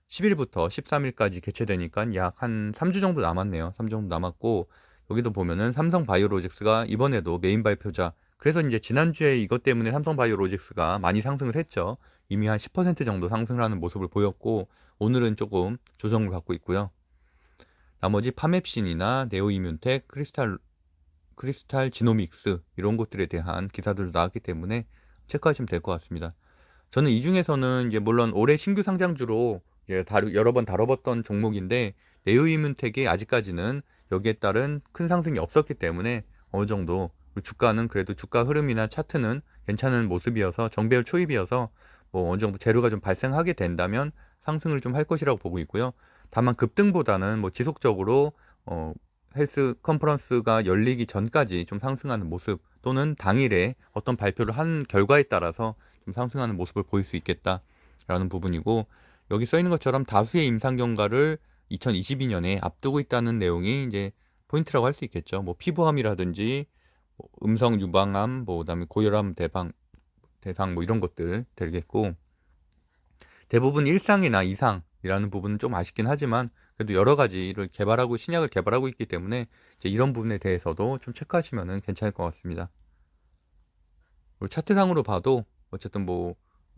10일부터 13일까지 개최되니까 약 한 3주 정도 남았네요. 3주 정도 남았고 여기도 보면은 삼성바이오로직스가 이번에도 메인 발표자 그래서 이제 지난주에 이것 때문에 삼성바이오로직스가 많이 상승을 했죠. 이미 한 10% 정도 상승을 하는 모습을 보였고 오늘은 조금 조정을 받고 있고요. 나머지 파맵신이나 네오이뮨텍, 크리스탈 지노믹스 이런 것들에 대한 기사들도 나왔기 때문에 체크하시면 될 것 같습니다. 저는 이 중에서는 이제 물론 올해 신규 상장주로 여러 번 다뤄봤던 종목인데 네오이뮨텍이 아직까지는 여기에 따른 큰 상승이 없었기 때문에 어느 정도 주가는 그래도 주가 흐름이나 차트는 괜찮은 모습이어서 정배열 초입이어서 뭐 어느 정도 재료가 좀 발생하게 된다면 상승을 좀 할 것이라고 보고 있고요. 다만 급등보다는 뭐 지속적으로 헬스 컨퍼런스가 열리기 전까지 좀 상승하는 모습 또는 당일에 어떤 발표를 한 결과에 따라서 좀 상승하는 모습을 보일 수 있겠다라는 부분이고 여기 써 있는 것처럼 다수의 임상 경과를 2022년에 앞두고 있다는 내용이 이제 포인트라고 할 수 있겠죠. 뭐 피부암이라든지 뭐 음성 유방암, 뭐 그다음에 고혈압 대상 뭐 이런 것들 되겠고 대부분 일상이나 이상이라는 부분은 좀 아쉽긴 하지만 그래도 여러 가지를 개발하고 신약을 개발하고 있기 때문에 이제 이런 부분에 대해서도 좀 체크하시면은 괜찮을 것 같습니다. 그리고 차트상으로 봐도 어쨌든 뭐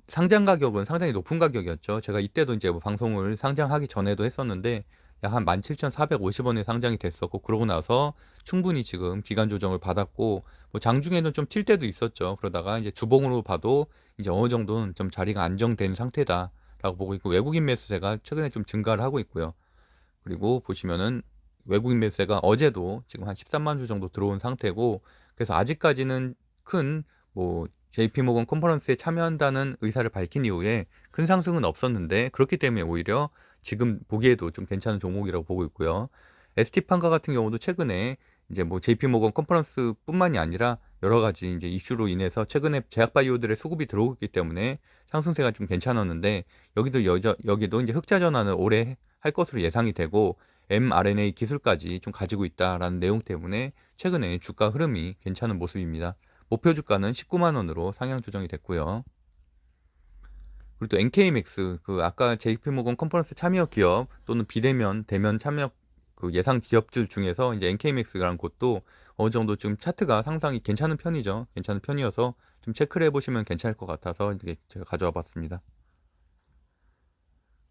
상장 가격은 상당히 높은 가격이었죠. 제가 이때도 이제 뭐 방송을 상장하기 전에도 했었는데 약 한 17,450원에 상장이 됐었고 그러고 나서 충분히 지금 기간 조정을 받았고 뭐 장중에는 좀 튈 때도 있었죠. 그러다가 이제 주봉으로 봐도 이제 어느 정도는 좀 자리가 안정된 상태다라고 보고 있고 외국인 매수세가 최근에 좀 증가를 하고 있고요. 그리고 보시면은 외국인 매수세가 어제도 지금 한 13만 주 정도 들어온 상태고 그래서 아직까지는 큰 뭐 JP모건 컨퍼런스에 참여한다는 의사를 밝힌 이후에 큰 상승은 없었는데 그렇기 때문에 오히려 지금 보기에도 좀 괜찮은 종목이라고 보고 있고요. ST판과 같은 경우도 최근에 이제 뭐 JP모건 컨퍼런스뿐만이 아니라 여러 가지 이제 이슈로 인해서 최근에 제약바이오들의 수급이 들어오고 있기 때문에 상승세가 좀 괜찮았는데 여기도 이제 흑자 전환을 올해 할 것으로 예상이 되고 mRNA 기술까지 좀 가지고 있다라는 내용 때문에 최근에 주가 흐름이 괜찮은 모습입니다. 목표 주가는 19만 원으로 상향 조정이 됐고요. 그리고 또 NK맥스 그 아까 JP모건 컨퍼런스 참여 기업 또는 비대면 대면 참여 그 예상 기업들 중에서 이제 NK맥스라는 곳도 어느 정도 지금 차트가 상당히 괜찮은 편이죠. 괜찮은 편이어서 좀 체크를 해보시면 괜찮을 것 같아서 이게 제가 가져와 봤습니다.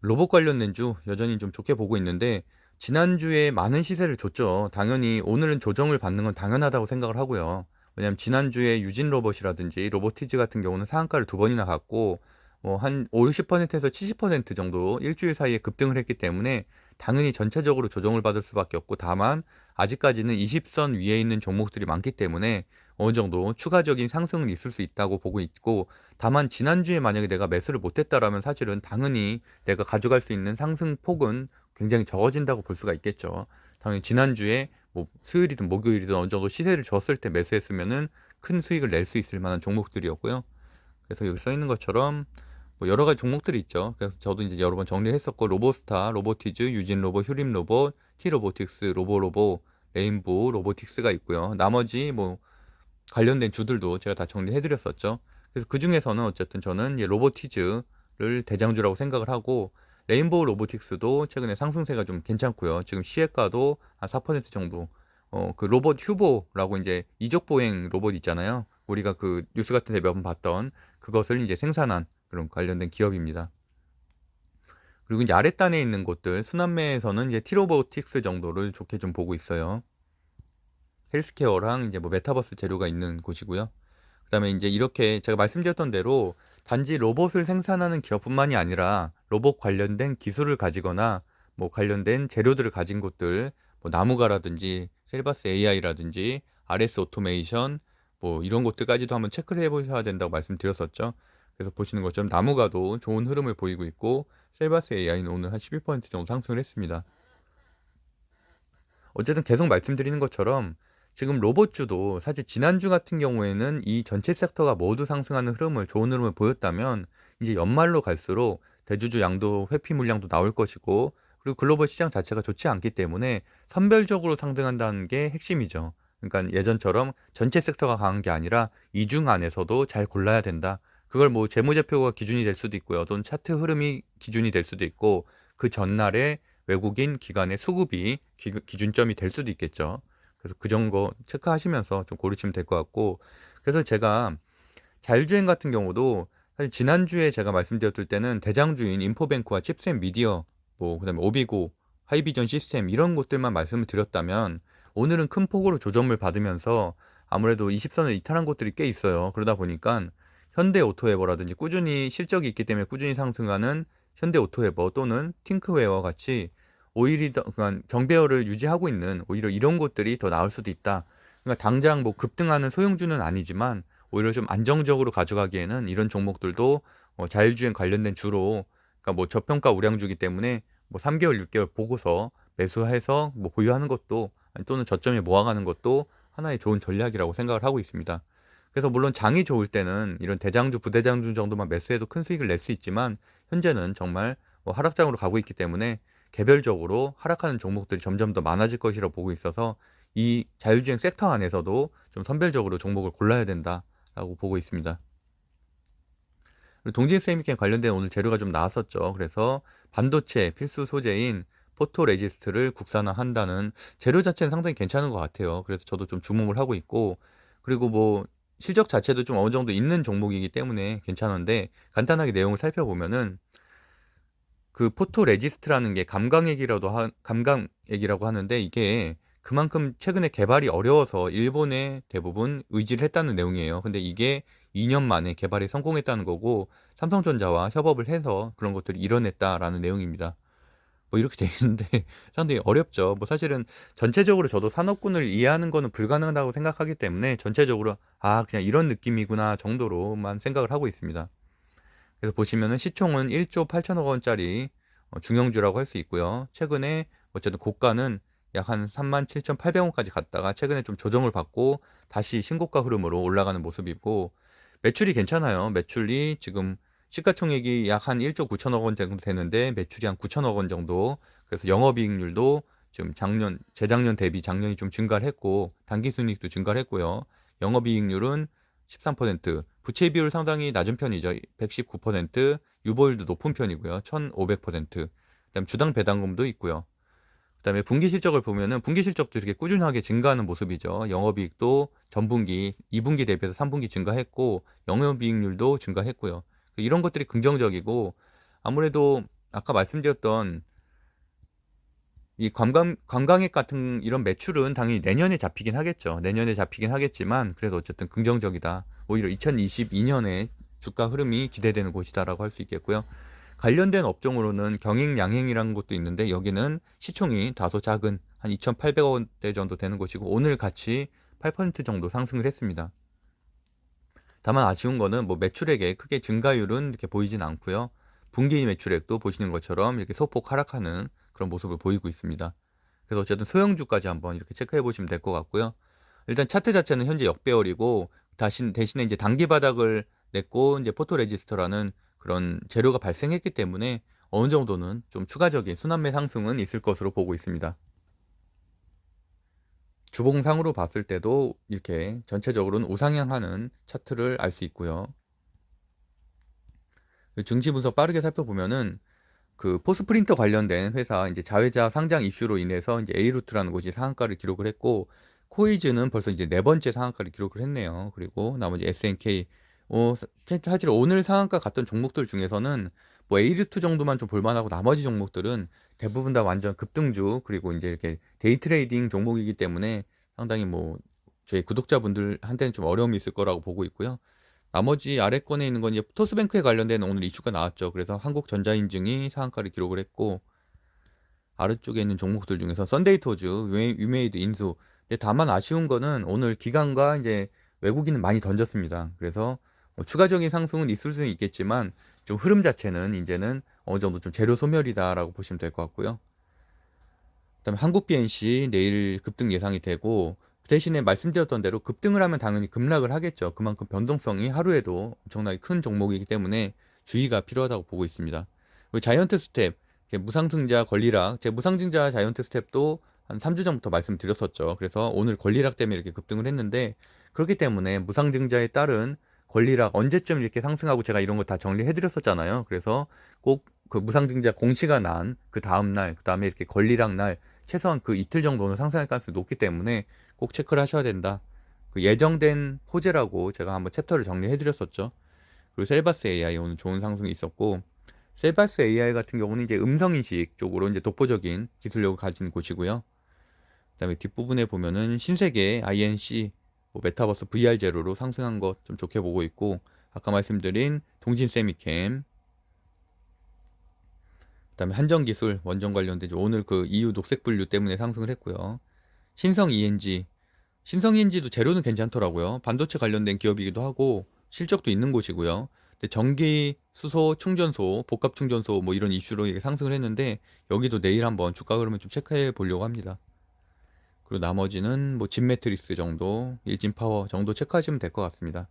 로봇 관련된 주 여전히 좀 좋게 보고 있는데 지난주에 많은 시세를 줬죠. 당연히 오늘은 조정을 받는 건 당연하다고 생각을 하고요. 왜냐하면 지난주에 유진 로봇이라든지 로보티즈 같은 경우는 상한가를 두 번이나 갔고 뭐 한 5, 60%에서 70% 정도 일주일 사이에 급등을 했기 때문에 당연히 전체적으로 조정을 받을 수밖에 없고 다만 아직까지는 20선 위에 있는 종목들이 많기 때문에 어느 정도 추가적인 상승은 있을 수 있다고 보고 있고 다만 지난주에 만약에 내가 매수를 못했다라면 사실은 당연히 내가 가져갈 수 있는 상승 폭은 굉장히 적어진다고 볼 수가 있겠죠. 당연히 지난주에 뭐 수요일이든 목요일이든 어느 정도 시세를 줬을 때 매수했으면은 큰 수익을 낼 수 있을 만한 종목들이었고요. 그래서 여기 써 있는 것처럼 뭐 여러 가지 종목들이 있죠. 그래서 저도 이제 여러 번 정리를 했었고 로보스타, 로보티즈, 유진 로봇, 휴림 로봇, T로보틱스, 로보로보, 레인보우 로보틱스가 있고요. 나머지 뭐 관련된 주들도 제가 다 정리해 드렸었죠. 그래서 그 중에서는 어쨌든 저는 로보티즈를 대장주라고 생각을 하고 레인보우 로보틱스도 최근에 상승세가 좀 괜찮고요. 지금 시혜가도 한 4% 정도 그 로봇 휴보라고 이제 이족 보행 로봇 있잖아요. 우리가 그 뉴스 같은 데 몇 번 봤던 그것을 이제 생산한 그런 관련된 기업입니다. 그리고 이제 아랫단에 있는 곳들 순환매에서는 이제 T로보틱스 정도를 좋게 좀 보고 있어요. 헬스케어랑 이제 뭐 메타버스 재료가 있는 곳이고요. 그다음에 이제 이렇게 제가 말씀드렸던 대로 단지 로봇을 생산하는 기업뿐만이 아니라 로봇 관련된 기술을 가지거나 뭐 관련된 재료들을 가진 곳들 뭐 나무가라든지 셀바스 AI라든지 RS 오토메이션 뭐 이런 곳들까지도 한번 체크를 해보셔야 된다고 말씀드렸었죠. 그래서 보시는 것처럼 나무가도 좋은 흐름을 보이고 있고 셀바스 AI는 오늘 한 11% 정도 상승을 했습니다. 어쨌든 계속 말씀드리는 것처럼 지금 로봇주도 사실 지난주 같은 경우에는 이 전체 섹터가 모두 상승하는 흐름을 좋은 흐름을 보였다면 이제 연말로 갈수록 대주주 양도 회피 물량도 나올 것이고 그리고 글로벌 시장 자체가 좋지 않기 때문에 선별적으로 상승한다는 게 핵심이죠. 그러니까 예전처럼 전체 섹터가 강한 게 아니라 이중 안에서도 잘 골라야 된다. 그걸 뭐 재무제표가 기준이 될 수도 있고요. 또는 차트 흐름이 기준이 될 수도 있고 그 전날에 외국인 기관의 수급이 기준점이 될 수도 있겠죠. 그래서 그 정도 체크하시면서 좀 고르시면 될 것 같고 그래서 제가 자율주행 같은 경우도 사실 지난주에 제가 말씀드렸을 때는 대장주인 인포뱅크와 칩셋 미디어, 뭐 그다음에 오비고, 하이비전 시스템 이런 곳들만 말씀을 드렸다면, 오늘은 큰 폭으로 조정을 받으면서 아무래도 20선을 이탈한 곳들이 꽤 있어요. 그러다 보니까 현대오토에버라든지 꾸준히 실적이 있기 때문에 꾸준히 상승하는 현대오토에버 또는 팅크웨어와 같이 오히려 그러니까 정배열을 유지하고 있는 오히려 이런 곳들이 더 나을 수도 있다. 그러니까 당장 뭐 급등하는 소형주는 아니지만 오히려 좀 안정적으로 가져가기에는 이런 종목들도 자율주행 관련된 주로, 그러니까 뭐 저평가 우량주기 때문에 뭐 3개월, 6개월 보고서 매수해서 뭐 보유하는 것도, 또는 저점에 모아가는 것도 하나의 좋은 전략이라고 생각을 하고 있습니다. 그래서 물론 장이 좋을 때는 이런 대장주, 부대장주 정도만 매수해도 큰 수익을 낼 수 있지만, 현재는 정말 뭐 하락장으로 가고 있기 때문에 개별적으로 하락하는 종목들이 점점 더 많아질 것이라고 보고 있어서, 이 자율주행 섹터 안에서도 좀 선별적으로 종목을 골라야 된다라고 보고 있습니다. 그리고 동진세미캠 관련된 오늘 재료가 좀 나왔었죠. 그래서 반도체 필수 소재인 포토레지스트를 국산화한다는 재료 자체는 상당히 괜찮은 것 같아요. 그래서 저도 좀 주목을 하고 있고, 그리고 뭐 실적 자체도 좀 어느 정도 있는 종목이기 때문에 괜찮은데, 간단하게 내용을 살펴보면은 그 포토레지스트라는 게 감광액이라고 하는데, 이게 그만큼 최근에 개발이 어려워서 일본에 대부분 의지를 했다는 내용이에요. 근데 이게 2년 만에 개발에 성공했다는 거고, 삼성전자와 협업을 해서 그런 것들을 이뤄냈다라는 내용입니다. 뭐 이렇게 돼 있는데 상당히 어렵죠. 뭐 사실은 전체적으로 저도 산업군을 이해하는 거는 불가능하다고 생각하기 때문에, 전체적으로 그냥 이런 느낌이구나 정도로만 생각을 하고 있습니다. 그래서 보시면은 시총은 1조 8천억 원짜리 중형주라고 할 수 있고요. 최근에 어쨌든 고가는 약 한 37,800원까지 갔다가 최근에 좀 조정을 받고 다시 신고가 흐름으로 올라가는 모습이고, 매출이 괜찮아요. 매출이 지금 시가총액이 약 한 1조 9천억 원 정도 되는데 매출이 한 9천억 원 정도. 그래서 영업이익률도 지금 재작년 대비 작년이 좀 증가를 했고, 당기순이익도 증가를 했고요. 영업이익률은 13%, 부채 비율 상당히 낮은 편이죠. 119%, 유보율도 높은 편이고요. 1,500%. 그다음 주당 배당금도 있고요. 그다음에 분기 실적을 보면은 분기 실적도 이렇게 꾸준하게 증가하는 모습이죠. 영업이익도 전분기, 2분기 대비해서 3분기 증가했고, 영업이익률도 증가했고요. 이런 것들이 긍정적이고, 아무래도 아까 말씀드렸던 이 관광액 같은 이런 매출은 당연히 내년에 잡히긴 하겠죠. 내년에 잡히긴 하겠지만 그래도 어쨌든 긍정적이다. 오히려 2022년에 주가 흐름이 기대되는 곳이다라고 할 수 있겠고요. 관련된 업종으로는 경익양행이라는 것도 있는데, 여기는 시총이 다소 작은 한 2,800억 원대 정도 되는 곳이고, 오늘 같이 8% 정도 상승을 했습니다. 다만 아쉬운 거는 뭐 매출액의 크게 증가율은 이렇게 보이진 않고요. 분기 매출액도 보시는 것처럼 이렇게 소폭 하락하는 그런 모습을 보이고 있습니다. 그래서 어쨌든 소형주까지 한번 이렇게 체크해 보시면 될 것 같고요. 일단 차트 자체는 현재 역배열이고, 대신에 이제 단기 바닥을 냈고 이제 포토레지스터라는 그런 재료가 발생했기 때문에 어느 정도는 좀 추가적인 순환매 상승은 있을 것으로 보고 있습니다. 주봉상으로 봤을 때도 이렇게 전체적으로는 우상향하는 차트를 알 수 있고요. 그 증시 분석 빠르게 살펴보면은 그 포스프린터 관련된 회사 이제 자회사 상장 이슈로 인해서 이제 A루트라는 곳이 상한가를 기록을 했고, 코이즈는 벌써 이제 네 번째 상한가를 기록을 했네요. 그리고 나머지 SNK, 사실 오늘 상한가 갔던 종목들 중에서는 뭐 A루트 정도만 좀 볼만하고, 나머지 종목들은 대부분 다 완전 급등주, 그리고 이제 이렇게 데이 트레이딩 종목이기 때문에 상당히 뭐 저희 구독자분들한테는 좀 어려움이 있을 거라고 보고 있고요. 나머지 아래권에 있는 건 이제 토스뱅크에 관련된 오늘 이슈가 나왔죠. 그래서 한국전자인증이 상한가를 기록을 했고, 아래쪽에 있는 종목들 중에서 썬데이토즈, 위메이드, 인수. 근데 다만 아쉬운 거는 오늘 기관과 이제 외국인은 많이 던졌습니다. 그래서 뭐 추가적인 상승은 있을 수는 있겠지만 좀 흐름 자체는 이제는 어느 정도 좀 재료 소멸이다라고 보시면 될 것 같고요. 그다음에 한국 BNC 내일 급등 예상이 되고, 대신에 말씀드렸던 대로 급등을 하면 당연히 급락을 하겠죠. 그만큼 변동성이 하루에도 엄청나게 큰 종목이기 때문에 주의가 필요하다고 보고 있습니다. 그리고 자이언트 스텝, 무상증자 권리락, 제 무상증자 자이언트 스텝도 한 3주 전부터 말씀드렸었죠. 그래서 오늘 권리락 때문에 이렇게 급등을 했는데, 그렇기 때문에 무상증자에 따른 권리락 언제쯤 이렇게 상승하고 제가 이런 거 다 정리해 드렸었잖아요. 그래서 꼭 그 무상증자 공시가 난 그 다음 날, 그 다음에 이렇게 권리락 날 최소한 그 이틀 정도는 상승할 가능성이 높기 때문에 꼭 체크를 하셔야 된다. 그 예정된 호재라고 제가 한번 챕터를 정리해 드렸었죠. 그리고 셀바스 AI 오늘 좋은 상승이 있었고, 셀바스 AI 같은 경우는 이제 음성인식 쪽으로 이제 독보적인 기술력을 가진 곳이고요. 그다음에 뒷부분에 보면은 신세계 INC 뭐 메타버스 VR 제로로 상승한 것 좀 좋게 보고 있고, 아까 말씀드린 동진 세미캠, 그다음에 한정기술 원전 관련된 오늘 그 EU 녹색 분류 때문에 상승을 했고요. 신성 ENG, 신성 ENG도 재료는 괜찮더라고요. 반도체 관련된 기업이기도 하고 실적도 있는 곳이고요. 근데 전기 수소 충전소, 복합 충전소 뭐 이런 이슈로 이게 상승을 했는데, 여기도 내일 한번 주가 흐름을 좀 체크해 보려고 합니다. 그리고 나머지는 뭐 진매트리스 정도, 일진파워 정도 체크하시면 될 것 같습니다.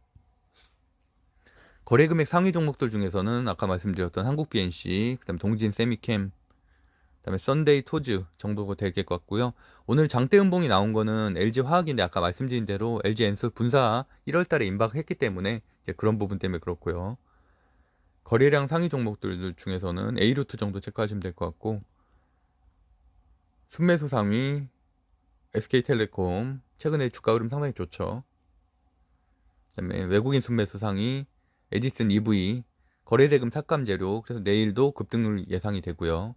거래금액 상위 종목들 중에서는 아까 말씀드렸던 한국 BNC, 그다음에 동진 세미캠, 그다음에 썬데이 토즈 정도가 될 것 같고요. 오늘 장대 음봉이 나온 거는 LG 화학인데, 아까 말씀드린 대로 LG 엔솔 분사 1월 달에 임박했기 때문에 이제 그런 부분 때문에 그렇고요. 거래량 상위 종목들 중에서는 A루트 정도 체크하시면 될 것 같고, 순매수 상위 SK텔레콤 최근에 주가 흐름 상당히 좋죠. 그다음에 외국인 순매수 상위 에디슨 EV 거래대금 삭감 재료, 그래서 내일도 급등률 예상이 되고요.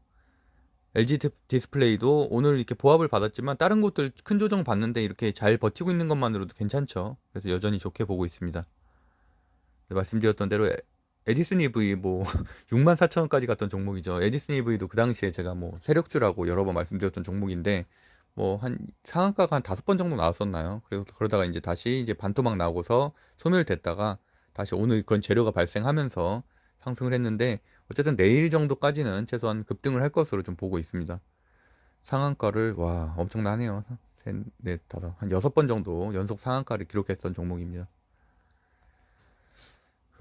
LG 디스플레이도 오늘 이렇게 보합을 받았지만 다른 곳들 큰 조정 받는데 이렇게 잘 버티고 있는 것만으로도 괜찮죠. 그래서 여전히 좋게 보고 있습니다. 말씀드렸던 대로 에디슨 EV 뭐 64,000원까지 갔던 종목이죠. 에디슨 EV도 그 당시에 제가 뭐 세력주라고 여러 번 말씀드렸던 종목인데, 뭐 한 상한가가 한 5번 정도 나왔었나요? 그래서 그러다가 이제 다시 이제 반토막 나오고서 소멸됐다가 다시 오늘 그런 재료가 발생하면서 상승을 했는데, 어쨌든 내일 정도까지는 최소한 급등을 할 것으로 좀 보고 있습니다. 상한가를 와 엄청나네요. 셋, 넷, 다섯, 한 6번 정도 연속 상한가를 기록했던 종목입니다.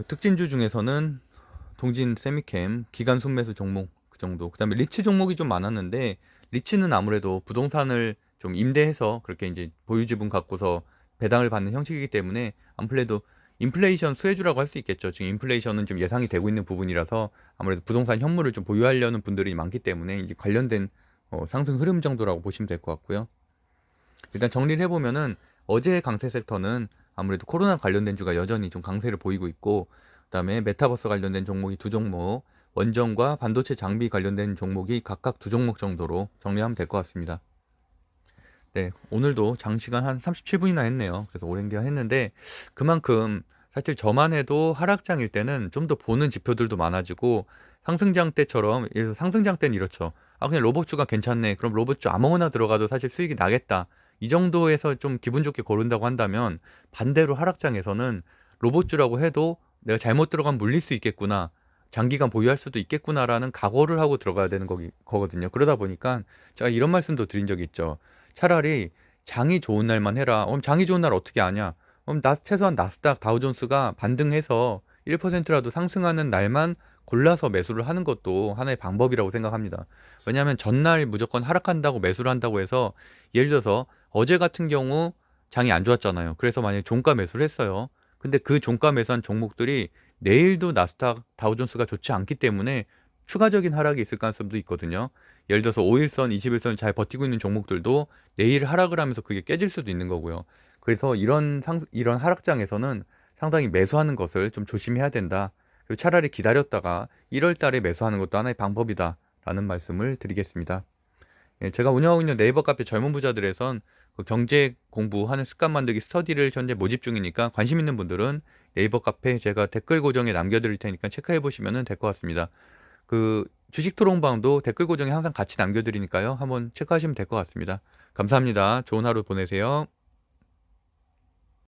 특진주 중에서는 동진 세미캠, 기간 순매수 종목 그 정도. 그다음에 리츠 종목이 좀 많았는데, 리츠는 아무래도 부동산을 좀 임대해서 그렇게 이제 보유지분 갖고서 배당을 받는 형식이기 때문에 아무래도 인플레이션 수혜주라고 할 수 있겠죠. 지금 인플레이션은 좀 예상이 되고 있는 부분이라서 아무래도 부동산 현물을 좀 보유하려는 분들이 많기 때문에 이제 관련된 상승 흐름 정도라고 보시면 될 것 같고요. 일단 정리를 해보면은 어제 강세 섹터는 아무래도 코로나 관련된 주가 여전히 좀 강세를 보이고 있고, 그다음에 메타버스 관련된 종목이 두 종목, 원전과 반도체 장비 관련된 종목이 각각 두 종목 정도로 정리하면 될 것 같습니다. 네, 오늘도 장시간 한 37분이나 했네요. 그래서 오랜 기간 했는데, 그만큼 사실 저만 해도 하락장일 때는 좀 더 보는 지표들도 많아지고, 상승장 때처럼, 예를 들어 상승장 때는 이렇죠. 아, 그냥 로봇주가 괜찮네. 그럼 로봇주 아무거나 들어가도 사실 수익이 나겠다. 이 정도에서 좀 기분 좋게 고른다고 한다면, 반대로 하락장에서는 로봇주라고 해도 내가 잘못 들어가면 물릴 수 있겠구나, 장기간 보유할 수도 있겠구나라는 각오를 하고 들어가야 되는 거거든요. 그러다 보니까 제가 이런 말씀도 드린 적이 있죠. 차라리 장이 좋은 날만 해라. 그럼 장이 좋은 날 어떻게 아냐? 그럼 최소한 나스닥 다우존스가 반등해서 1%라도 상승하는 날만 골라서 매수를 하는 것도 하나의 방법이라고 생각합니다. 왜냐하면 전날 무조건 하락한다고 매수를 한다고 해서, 예를 들어서 어제 같은 경우 장이 안 좋았잖아요. 그래서 만약에 종가 매수를 했어요. 근데 그 종가 매수한 종목들이 내일도 나스닥 다우존스가 좋지 않기 때문에 추가적인 하락이 있을 가능성도 있거든요. 예를 들어서 5일선, 21선 잘 버티고 있는 종목들도 내일 하락을 하면서 그게 깨질 수도 있는 거고요. 그래서 이런 하락장에서는 상당히 매수하는 것을 좀 조심해야 된다. 그리고 차라리 기다렸다가 1월 달에 매수하는 것도 하나의 방법이다 라는 말씀을 드리겠습니다. 예, 제가 운영하고 있는 네이버 카페 젊은 부자들에선 그 경제 공부하는 습관 만들기 스터디를 현재 모집 중이니까, 관심 있는 분들은 네이버 카페 제가 댓글 고정에 남겨드릴 테니까 체크해 보시면 될 것 같습니다. 그 주식 토론방도 댓글 고정에 항상 같이 남겨드리니까요. 한번 체크하시면 될 것 같습니다. 감사합니다. 좋은 하루 보내세요.